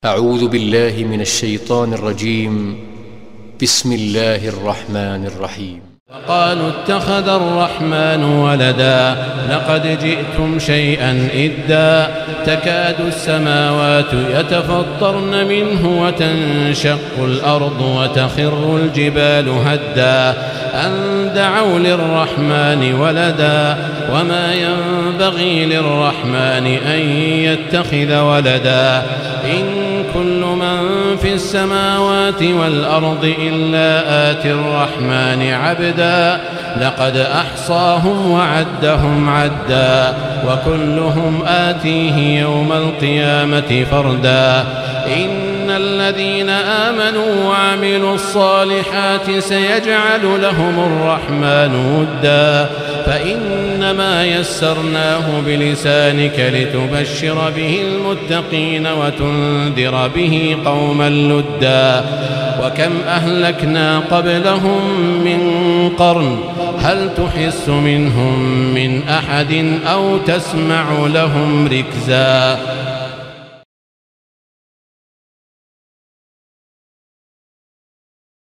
أعوذ بالله من الشيطان الرجيم. بسم الله الرحمن الرحيم. وقالوا اتخذ الرحمن ولدا لقد جئتم شيئا إدا تكاد السماوات يتفطرن منه وتنشق الأرض وتخر الجبال هدا أن دعوا للرحمن ولدا وما ينبغي للرحمن أن يتخذ ولدا إن كل من في السماوات والأرض إلا آتي الرحمن عبدا لقد أحصاهم وعدهم عدا وكلهم آتيه يوم القيامة فردا إن الذين آمنوا وعملوا الصالحات سيجعل لهم الرحمن ودا فإنما يسرناه بلسانك لتبشر به المتقين وتنذر به قوما لدا وكم أهلكنا قبلهم من قرن هل تحس منهم من أحد أو تسمع لهم ركزا.